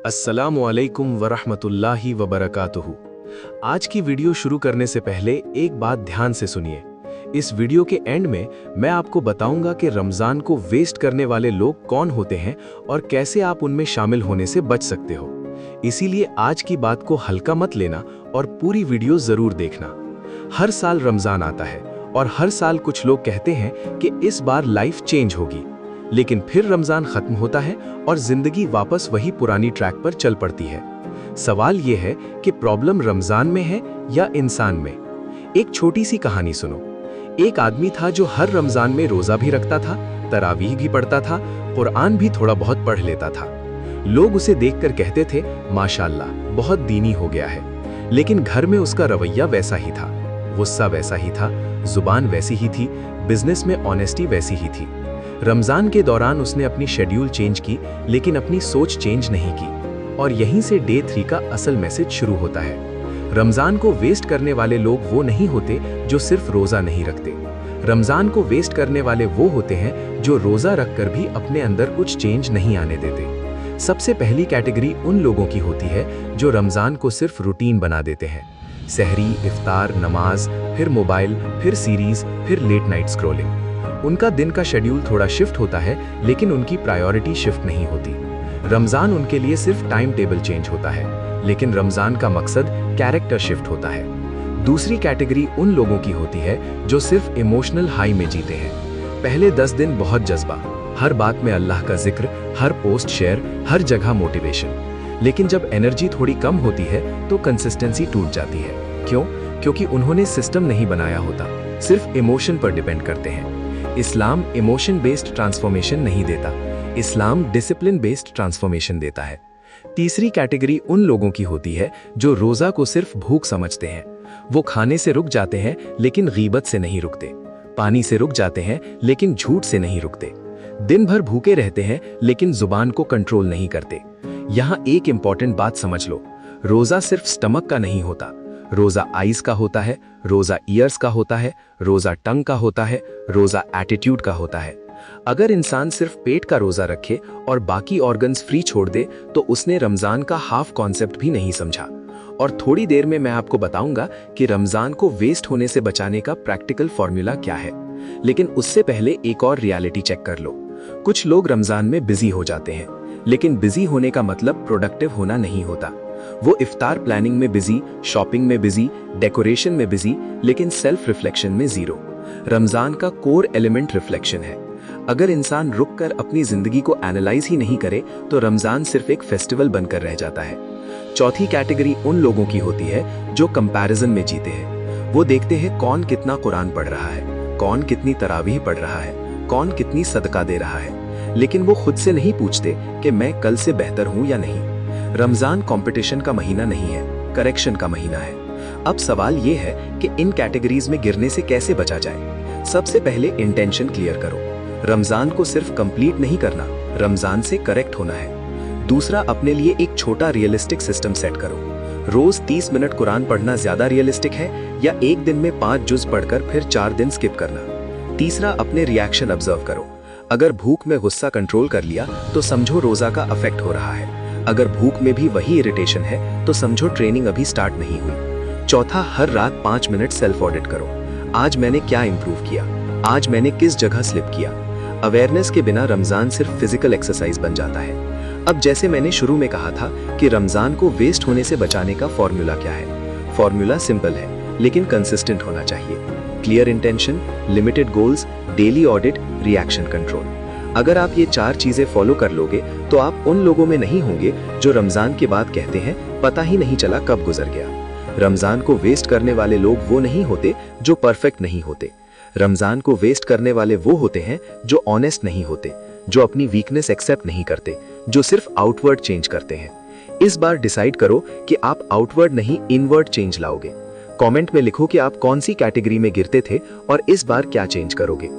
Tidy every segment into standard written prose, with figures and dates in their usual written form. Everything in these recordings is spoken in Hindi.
अस्सलामुअलैकुम वरहमतुल्लाहि वबरकातुहू। आज की वीडियो शुरू करने से पहले एक बात ध्यान से सुनिए। इस वीडियो के एंड में मैं आपको बताऊंगा कि रमज़ान को वेस्ट करने वाले लोग कौन होते हैं और कैसे आप उनमें शामिल होने से बच सकते हो। इसीलिए आज की बात को हल्का मत लेना और पूरी वीडियो ज़रूर देखना। हर साल रमज़ान आता है और हर साल कुछ लोग कहते हैं कि इस बार लाइफ चेंज होगी, लेकिन फिर रमज़ान ख़त्म होता है और ज़िंदगी वापस वही पुरानी ट्रैक पर चल पड़ती है। सवाल यह है कि प्रॉब्लम रमज़ान में है या इंसान में। एक छोटी सी कहानी सुनो। एक आदमी था जो हर रमज़ान में रोज़ा भी रखता था, तरावीह भी पढ़ता था, कुरान भी थोड़ा बहुत पढ़ लेता था। लोग उसे देखकर कहते थे, माशाअल्लाह, बहुत दीनी हो गया है। लेकिन घर में उसका रवैया वैसा ही था, गुस्सा वैसा ही था, जुबान वैसी ही थी, बिजनेस में ऑनेस्टी वैसी ही थी। रमज़ान के दौरान उसने अपनी शेड्यूल चेंज की, लेकिन अपनी सोच चेंज नहीं की। और यहीं से डे 3 का असल मैसेज शुरू होता है। रमज़ान को वेस्ट करने वाले लोग वो नहीं होते जो सिर्फ रोज़ा नहीं रखते। रमज़ान को वेस्ट करने वाले वो होते हैं जो रोज़ा रखकर भी अपने अंदर कुछ चेंज नहीं आने देते। सबसे पहली कैटेगरी उन लोगों की होती है जो रमज़ान को सिर्फ रूटीन बना देते हैं। सहरी, इफ्तार, नमाज, फिर मोबाइल, फिर सीरीज़, फिर लेट नाइट स्क्रॉलिंग। उनका दिन का शेड्यूल थोड़ा शिफ्ट होता है, लेकिन उनकी प्रायोरिटी शिफ्ट नहीं होती। रमज़ान उनके लिए सिर्फ टाइम टेबल चेंज होता है, लेकिन रमज़ान का मकसद कैरेक्टर शिफ्ट होता है। दूसरी कैटेगरी उन लोगों की होती है जो सिर्फ इमोशनल हाई में जीते हैं। पहले 10 दिन बहुत जज्बा, हर बात में अल्लाह का जिक्र, हर पोस्ट शेयर, हर जगह मोटिवेशन। लेकिन जब एनर्जी थोड़ी कम होती है तो कंसिस्टेंसी टूट जाती है। क्यों? क्योंकि उन्होंने सिस्टम नहीं बनाया होता, सिर्फ इमोशन पर डिपेंड करते हैं। इस्लाम इमोशन बेस्ड ट्रांसफॉर्मेशन नहीं देता, इस्लाम डिसिप्लिन बेस्ड ट्रांसफॉर्मेशन देता है। तीसरी कैटेगरी उन लोगों की होती है जो रोज़ा को सिर्फ भूख समझते हैं। वो खाने से रुक जाते हैं लेकिन गीबत से नहीं रुकते, पानी से रुक जाते हैं लेकिन झूठ से नहीं रुकते, दिन भर भूखे रहते हैं लेकिन जुबान को कंट्रोल नहीं करते। यहाँ एक इंपॉर्टेंट बात समझ लो, रोज़ा सिर्फ स्टमक का नहीं होता, रोज़ा आइज का होता है, रोज़ा ईयर्स का होता है, रोज़ा टंग का होता है, रोज़ा एटीट्यूड का होता है। अगर इंसान सिर्फ पेट का रोज़ा रखे और बाकी ऑर्गन्स फ्री छोड़ दे तो उसने रमज़ान का हाफ कॉन्सेप्ट भी नहीं समझा। और थोड़ी देर में मैं आपको बताऊंगा कि रमज़ान को वेस्ट होने से बचाने का प्रैक्टिकल फॉर्मूला क्या है। लेकिन उससे पहले एक और रियलिटी चेक कर लो। कुछ लोग रमज़ान में बिजी हो जाते हैं, लेकिन बिजी होने का मतलब प्रोडक्टिव होना नहीं होता। वो इफ्तार प्लानिंग में बिजी, शॉपिंग में बिजी, डेकोरेशन में बिजी, लेकिन सेल्फ रिफ्लेक्शन में जीरो। रमज़ान का कोर एलिमेंट रिफ्लेक्शन है। अगर इंसान रुककर अपनी जिंदगी को एनालाइज ही नहीं करे तो रमज़ान सिर्फ एक फेस्टिवल बनकर रह जाता है। चौथी कैटेगरी उन लोगों की होती है जो कंपैरिजन में जीते हैं। वो देखते हैं कौन कितना कुरान पढ़ रहा है, कौन कितनी तरावीह पढ़ रहा है, कौन कितनी सदका दे रहा है, लेकिन वो खुद से नहीं पूछते कि मैं कल से बेहतर हूं या नहीं। रमज़ान कंपटीशन का महीना नहीं है, करेक्शन का महीना है। अब सवाल ये है कि इन कैटेगरीज में गिरने से कैसे बचा जाए। सबसे पहले इंटेंशन क्लियर करो। रमज़ान को सिर्फ कंप्लीट नहीं करना, रमज़ान से करेक्ट होना है। दूसरा, अपने लिए एक छोटा रियलिस्टिक सिस्टम सेट करो। रोज 30 मिनट कुरान पढ़ना ज्यादा रियलिस्टिक है या एक दिन में 5 जुज पढ़कर फिर 4 दिन स्किप करना। तीसरा, अपने रिएक्शन ऑब्जर्व करो। अगर भूख में गुस्सा कंट्रोल कर लिया तो समझो रोजा का अफेक्ट हो रहा है। अगर भूख में भी वही इरिटेशन है तो समझो ट्रेनिंग अभी स्टार्ट नहीं हुई। चौथा, हर रात 5 मिनट सेल्फ ऑडिट करो। आज मैंने क्या इंप्रूव किया, आज मैंने किस जगह स्लिप किया। अवेयरनेस के बिना रमज़ान सिर्फ फिजिकल एक्सरसाइज बन जाता है। अब जैसे मैंने शुरू में कहा था कि रमज़ान को वेस्ट होने से बचाने का फॉर्मूला क्या है। फॉर्मूला सिंपल है लेकिन कंसिस्टेंट होना चाहिए। Clear intention, limited goals, daily audit, reaction control. अगर आप ये 4 चीजें फॉलो कर लोगे तो आप उन लोगों में नहीं होंगे जो रमज़ान के बाद कहते हैं पता ही नहीं चला कब गुजर गया। रमज़ान को वेस्ट करने वाले लोग वो नहीं होते जो परफेक्ट नहीं होते। रमज़ान को वेस्ट करने वाले वो होते हैं जो ऑनेस्ट नहीं होते, जो अपनी वीकनेस एक्सेप्ट नहीं करते, जो सिर्फ आउटवर्ड चेंज करते हैं। इस बार डिसाइड करो कि आप आउटवर्ड नहीं इनवर्ड चेंज लाओगे। कमेंट में लिखो कि आप कौन सी कैटेगरी में गिरते थे और इस बार क्या चेंज करोगे।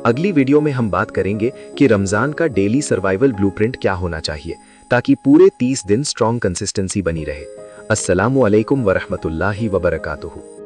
अगली वीडियो में हम बात करेंगे कि रमज़ान का डेली सर्वाइवल ब्लूप्रिंट क्या होना चाहिए ताकि पूरे 30 दिन स्ट्रॉन्ग कंसिस्टेंसी बनी रहे। अस्सलामु अलैकुम वरहमतुल्लाहि वबरकातुहू।